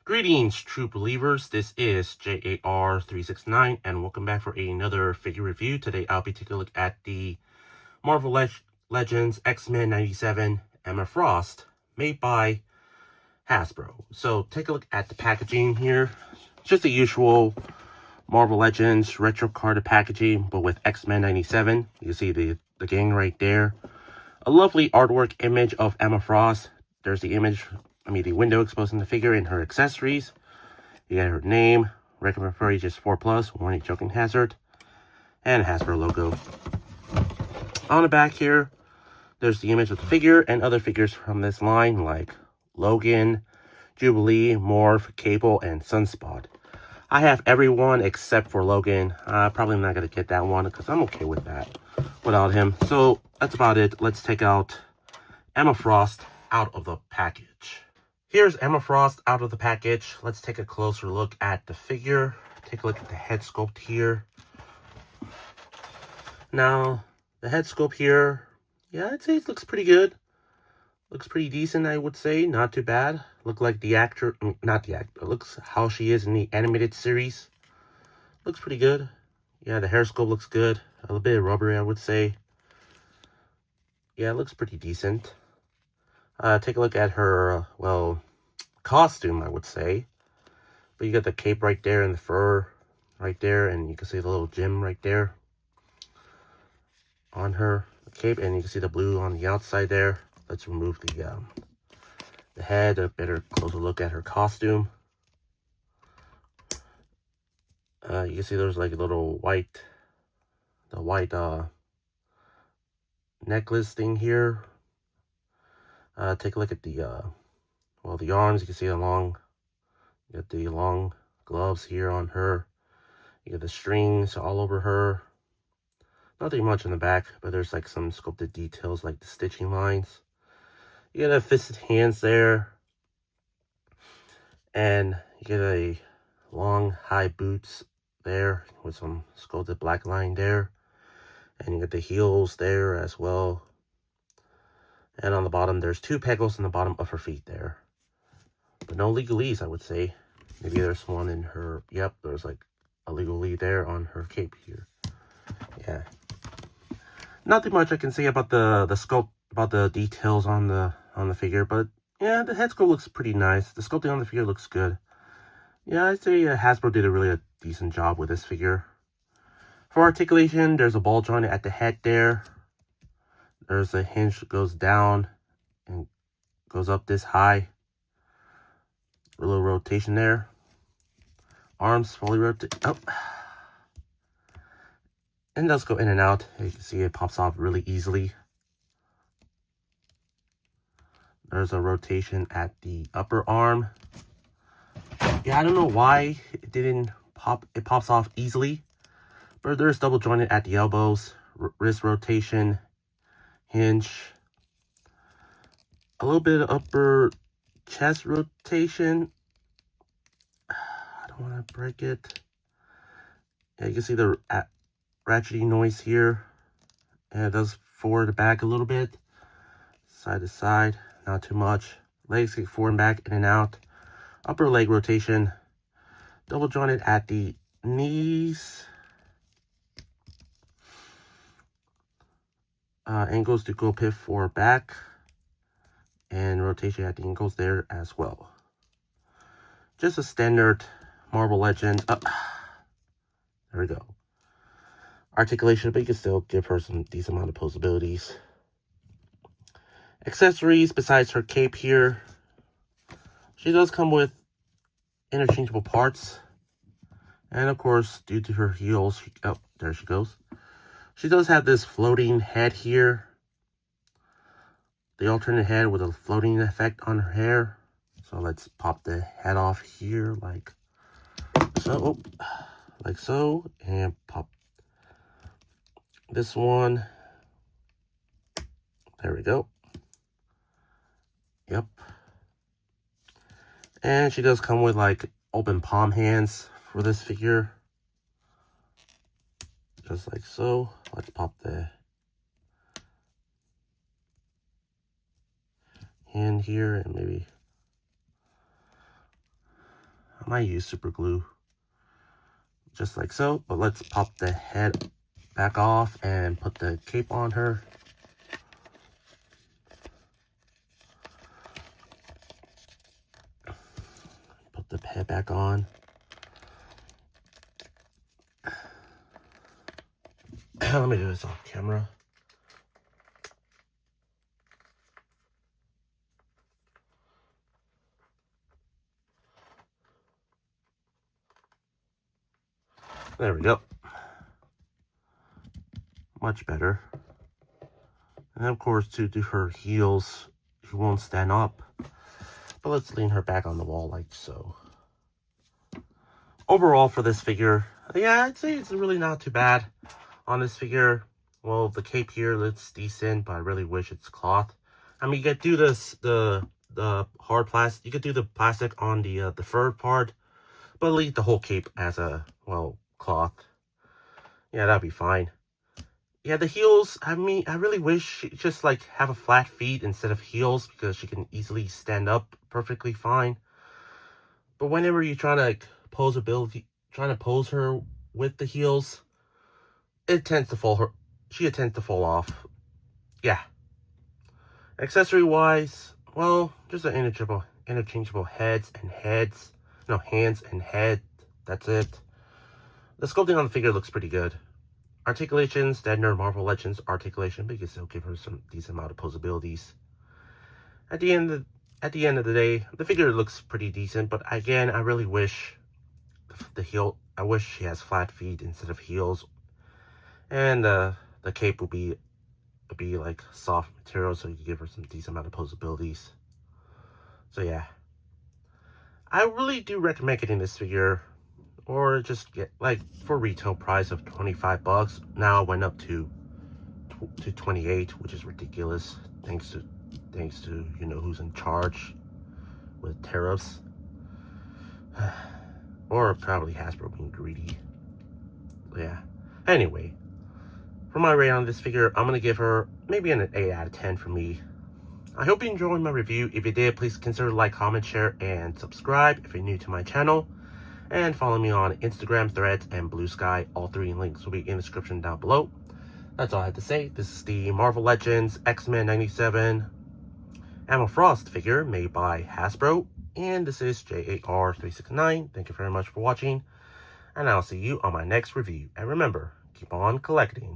Greetings, true believers. This is J.A.R. 369, and welcome back for another figure review. Today, I'll be taking a look at the Marvel Legends X-Men 97 Emma Frost, made by Hasbro. So, take a look at the packaging here. Just the usual Marvel Legends retro carded packaging, but with X-Men 97. You can see the gang right there. A lovely artwork image of Emma Frost. There's the the window exposing the figure and her accessories. You got her name, recommend for ages 4+, warning choking hazard, and Hasbro logo. On the back here, there's the image of the figure and other figures from this line like Logan, Jubilee, Morph, Cable, and Sunspot. I have everyone except for Logan. Probably not going to get that one because I'm okay with that without him. So that's about it. Let's take out Emma Frost out of the package. Here's Emma Frost out of the package. Let's take a closer look at the figure. Take a look at the head sculpt here. Now, the head sculpt here, yeah, I'd say it looks pretty good. Looks pretty decent, I would say. Not too bad. Look like the actor, not the actor, looks how she is in the animated series. Looks pretty good. Yeah, the hair sculpt looks good. A little bit rubbery, I would say. Yeah, it looks pretty decent. Take a look at her, costume, I would say. But you got the cape right there and the fur right there, and you can see the little gem right there on her cape, and you can see the blue on the outside there. Let's remove the head, a better closer look at her costume. You can see there's like a little white necklace thing here. Take a look at the arms. You can see you got the long gloves here on her. You got the strings all over her. Nothing much in the back, but there's like some sculpted details like the stitching lines. You get a fisted hands there. And you get a long high boots there with some sculpted black line there. And you get the heels there as well. And on the bottom, there's 2 pegals in the bottom of her feet there. But no legalese, I would say. Maybe there's one in her, yep, there's like a legalese there on her cape here. Yeah. Nothing much I can say about the sculpt, about the details on the figure, but yeah, the head sculpt looks pretty nice. The sculpting on the figure looks good. Yeah, I'd say Hasbro did a really decent job with this figure. For articulation, there's a ball joint at the head there. There's a hinge that goes down and goes up this high. A little rotation there. Arms fully rotate. Oh. And it does go in and out. You can see it pops off really easily. There's a rotation at the upper arm. Yeah, I don't know why it didn't pop. It pops off easily. But there's double jointed at the elbows. Wrist rotation. Hinge. A little bit of upper chest rotation. I don't want to break it. Yeah, you can see the ratcheting noise here. And it does forward and back a little bit. Side to side, not too much. Legs get forward and back, in and out. Upper leg rotation. Double jointed at the knees. Ankles to go pivot forward back. And rotation at the ankles there as well. Just a standard Marvel Legends. There we go. Articulation, but you can still give her some decent amount of posabilities. Accessories, besides her cape here, she does come with interchangeable parts. And of course, due to her heels, oh, there she goes. She does have this floating head here. The alternate head with a floating effect on her hair. So let's pop the head off here like so. Oh, like so. And pop this one. There we go. Yep. And she does come with like open palm hands for this figure. Just like so. Let's pop the hand here and maybe I might use super glue. Just like so. But let's pop the head back off and put the cape on her. Put the head back on. Let me do this off camera. There we go. Much better. And of course, to do her heels, she won't stand up. But let's lean her back on the wall like so. Overall for this figure, yeah, I'd say it's really not too bad on this figure. Well, the cape here looks decent, but I really wish it's cloth. I mean, you could do this, the hard plastic. You could do the plastic on the fur part, but leave the whole cape as a, well, cloth. Yeah, that'd be fine. Yeah, the heels, I mean, I really wish she just, like, have a flat feet instead of heels, because she can easily stand up perfectly fine. But whenever you're trying to, like, trying to pose her with the heels, it tends to fall she tends to fall off. Yeah. Accessory-wise, well, just an interchangeable hands and head. That's it. The sculpting on the figure looks pretty good. Articulation, standard Marvel Legends articulation, but you can still give her some decent amount of posabilities. At the end of the day, the figure looks pretty decent, but again, I really wish I wish she has flat feet instead of heels, and the cape will be like soft material, so you can give her some decent amount of posabilities. So yeah, I really do recommend getting this figure, or just get, like, for retail price of $25. Now it went up to 28, which is ridiculous. Thanks to you know who's in charge with tariffs, or probably Hasbro being greedy. Yeah. Anyway, for my rating on this figure, I'm gonna give her maybe an 8 out of 10 for me. I hope you enjoyed my review. If you did, please consider like, comment, share, and subscribe if you're new to my channel. And follow me on Instagram, Threads, and Blue Sky. All three links will be in the description down below. That's all I have to say. This is the Marvel Legends X-Men 97 Emma Frost figure made by Hasbro. And this is J.A.R. 369. Thank you very much for watching. And I'll see you on my next review. And remember, keep on collecting.